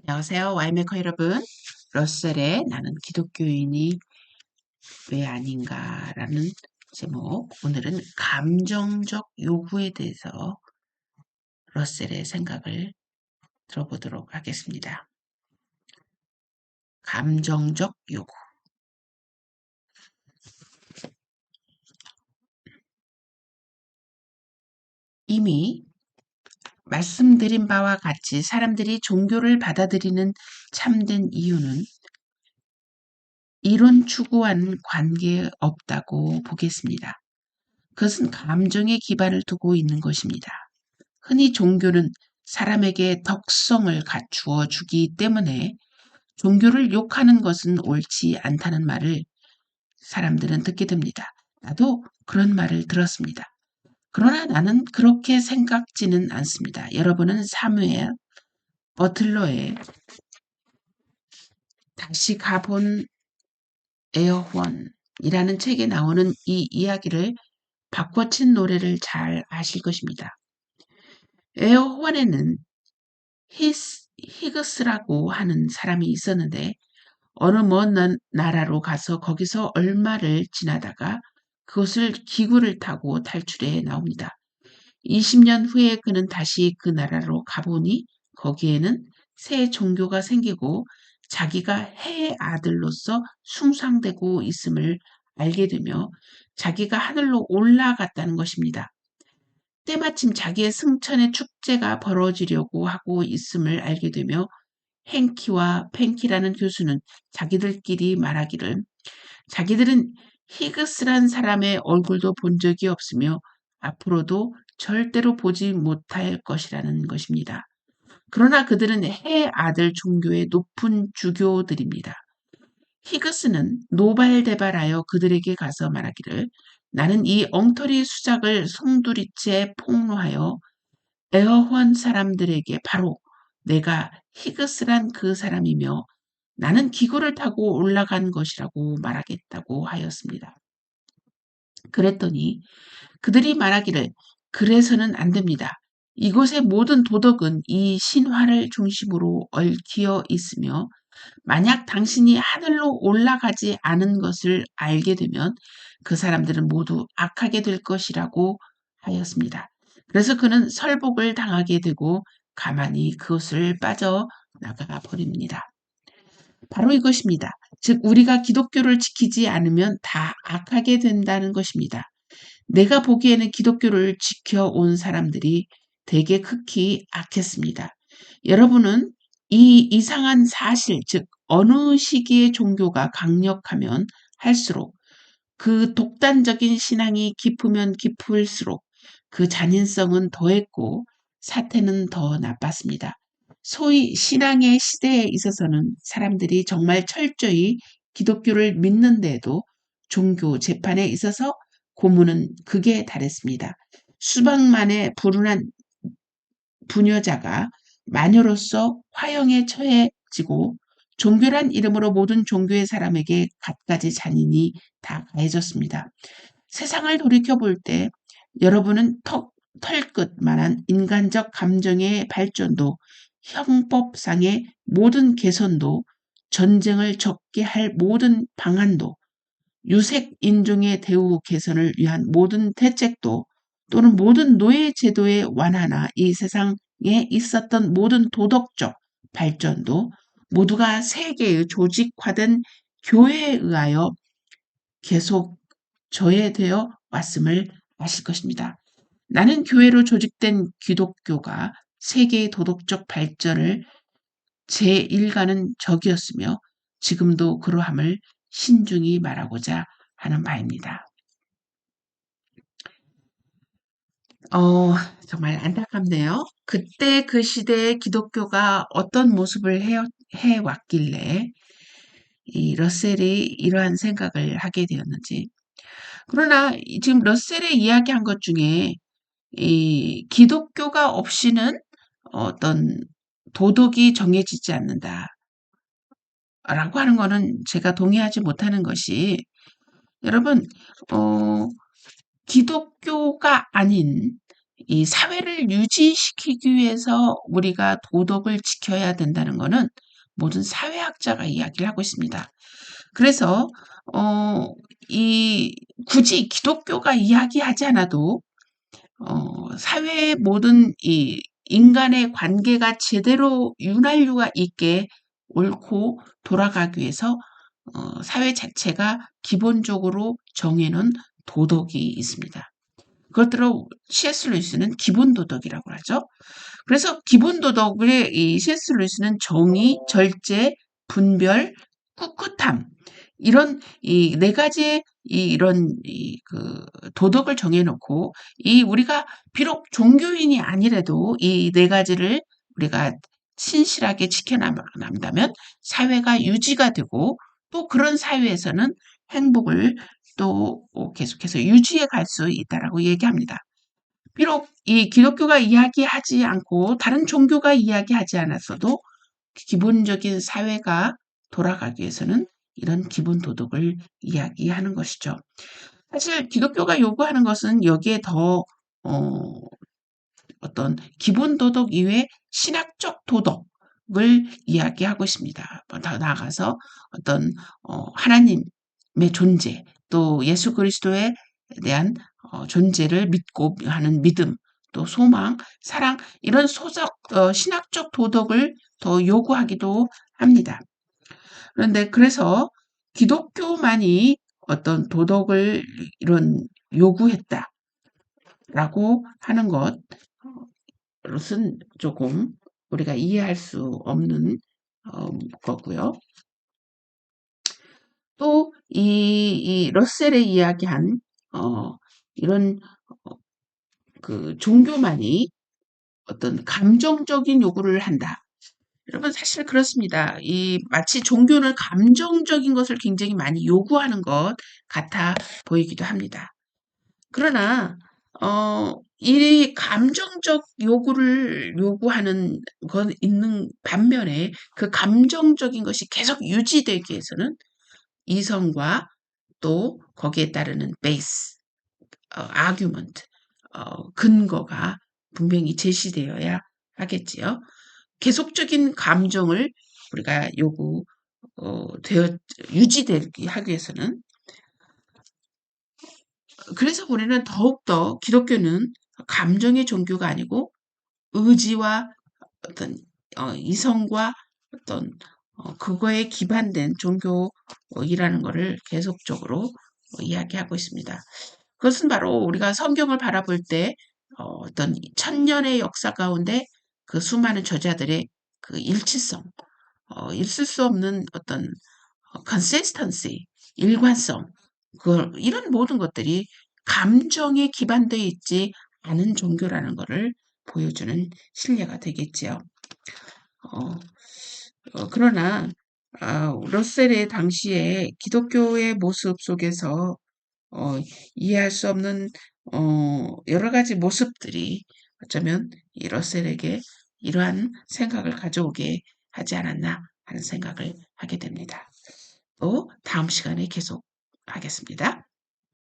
안녕하세요. 와이메커 여러분. 러셀의 나는 기독교인이 왜 아닌가라는 제목. 오늘은 감정적 요구에 대해서 러셀의 생각을 들어보도록 하겠습니다. 감정적 요구. 이미 말씀드린 바와 같이 사람들이 종교를 받아들이는 참된 이유는 이론 추구와는 관계 없다고 보겠습니다. 그것은 감정의 기반을 두고 있는 것입니다. 흔히 종교는 사람에게 덕성을 갖추어 주기 때문에 종교를 욕하는 것은 옳지 않다는 말을 사람들은 듣게 됩니다. 나도 그런 말을 들었습니다. 그러나 나는 그렇게 생각지는 않습니다. 여러분은 사무엘 버틀러의 다시 가본 에어원이라는 책에 나오는 이 이야기를 바꿔친 노래를 잘 아실 것입니다. 에어원에는 히그스라고 하는 사람이 있었는데 어느 먼 나라로 가서 거기서 얼마를 지나다가 그것을 기구를 타고 탈출해 나옵니다. 20년 후에 그는 다시 그 나라로 가보니 거기에는 새 종교가 생기고 자기가 해의 아들로서 숭상되고 있음을 알게 되며 자기가 하늘로 올라갔다는 것입니다. 때마침 자기의 승천의 축제가 벌어지려고 하고 있음을 알게 되며 행키와 펜키라는 교수는 자기들끼리 말하기를 자기들은 히그스란 사람의 얼굴도 본 적이 없으며 앞으로도 절대로 보지 못할 것이라는 것입니다. 그러나 그들은 해 아들 종교의 높은 주교들입니다. 히그스는 노발대발하여 그들에게 가서 말하기를 나는 이 엉터리 수작을 송두리째 폭로하여 에어환 사람들에게 바로 내가 히그스란 그 사람이며 나는 기구를 타고 올라간 것이라고 말하겠다고 하였습니다. 그랬더니 그들이 말하기를 그래서는 안 됩니다. 이곳의 모든 도덕은 이 신화를 중심으로 얽혀 있으며 만약 당신이 하늘로 올라가지 않은 것을 알게 되면 그 사람들은 모두 악하게 될 것이라고 하였습니다. 그래서 그는 설복을 당하게 되고 가만히 그것을 빠져나가 버립니다. 바로 이것입니다. 즉 우리가 기독교를 지키지 않으면 다 악하게 된다는 것입니다. 내가 보기에는 기독교를 지켜온 사람들이 되게 극히 악했습니다. 여러분은 이 이상한 사실, 즉 어느 시기의 종교가 강력하면 할수록 그 독단적인 신앙이 깊으면 깊을수록 그 잔인성은 더했고 사태는 더 나빴습니다. 소위 신앙의 시대에 있어서는 사람들이 정말 철저히 기독교를 믿는데도 종교 재판에 있어서 고문은 극에 달했습니다. 수백만의 불운한 부녀자가 마녀로서 화형에 처해지고 종교란 이름으로 모든 종교의 사람에게 갖가지 잔인이 다 가해졌습니다. 세상을 돌이켜볼 때 여러분은 털끝만한 인간적 감정의 발전도 형법상의 모든 개선도 전쟁을 적게 할 모든 방안도 유색 인종의 대우 개선을 위한 모든 대책도 또는 모든 노예 제도의 완화나 이 세상에 있었던 모든 도덕적 발전도 모두가 세계의 조직화된 교회에 의하여 계속 저해되어 왔음을 아실 것입니다. 나는 교회로 조직된 기독교가 세계의 도덕적 발전을 제1가는 적이었으며 지금도 그러함을 신중히 말하고자 하는 바입니다. 정말 안타깝네요. 그때 그 시대에 기독교가 어떤 모습을 해왔길래 이 러셀이 이러한 생각을 하게 되었는지. 그러나 지금 러셀의 이야기한 것 중에 이 기독교가 없이는 어떤 도덕이 정해지지 않는다. 라고 하는 거는 제가 동의하지 못하는 것이 여러분, 기독교가 아닌 이 사회를 유지시키기 위해서 우리가 도덕을 지켜야 된다는 것은 모든 사회학자가 이야기를 하고 있습니다. 그래서 이 굳이 기독교가 이야기하지 않아도 사회의 모든 이 인간의 관계가 제대로 윤활유가 있게 옳고 돌아가기 위해서 사회 자체가 기본적으로 정해놓은 도덕이 있습니다. 그것들을 C.S. 루이스는 기본 도덕이라고 하죠. 그래서 기본 도덕을 이 C.S. 루이스는 정의, 절제, 분별, 꿋꿋함 이런 이 네 가지의 이런 도덕을 정해놓고 이 우리가 비록 종교인이 아니라도 이 네 가지를 우리가 신실하게 지켜나간다면 사회가 유지가 되고 또 그런 사회에서는 행복을 또 계속해서 유지해 갈 수 있다라고 얘기합니다. 비록 이 기독교가 이야기하지 않고 다른 종교가 이야기하지 않았어도 기본적인 사회가 돌아가기 위해서는 이런 기본 도덕을 이야기하는 것이죠. 사실 기독교가 요구하는 것은 여기에 더 어떤 기본 도덕 이외에 신학적 도덕을 이야기하고 있습니다. 더 나아가서 어떤 하나님의 존재 또 예수 그리스도에 대한 존재를 믿고 하는 믿음 또 소망, 사랑 이런 신학적 도덕을 더 요구하기도 합니다. 그런데 그래서 기독교만이 어떤 도덕을 이런 요구했다라고 하는 것은 조금 우리가 이해할 수 없는 거고요. 또 이 러셀의 이야기한 이런 그 종교만이 어떤 감정적인 요구를 한다. 여러분 사실 그렇습니다. 이 마치 종교는 감정적인 것을 굉장히 많이 요구하는 것 같아 보이기도 합니다. 그러나 이 감정적 요구를 요구하는 건 있는 반면에 그 감정적인 것이 계속 유지되기 위해서는 이성과 또 거기에 따르는 베이스, 아규먼트, 근거가 분명히 제시되어야 하겠지요. 계속적인 감정을 우리가 유지되게 하기 위해서는 그래서 우리는 더욱더 기독교는 감정의 종교가 아니고 의지와 어떤 이성과 어떤 그거에 기반된 종교이라는 것을 계속적으로 이야기하고 있습니다. 그것은 바로 우리가 성경을 바라볼 때 어떤 천년의 역사 가운데 그 수많은 저자들의 그 일치성, 있을 수 없는 어떤 consistency, 일관성, 이런 모든 것들이 감정에 기반되어 있지 않은 종교라는 것을 보여주는 신뢰가 되겠지요. 그러나 러셀의 당시에 기독교의 모습 속에서 이해할 수 없는 여러 가지 모습들이 어쩌면 이 러셀에게 이러한 생각을 가져오게 하지 않았나 하는 생각을 하게 됩니다. 또 다음 시간에 계속 하겠습니다.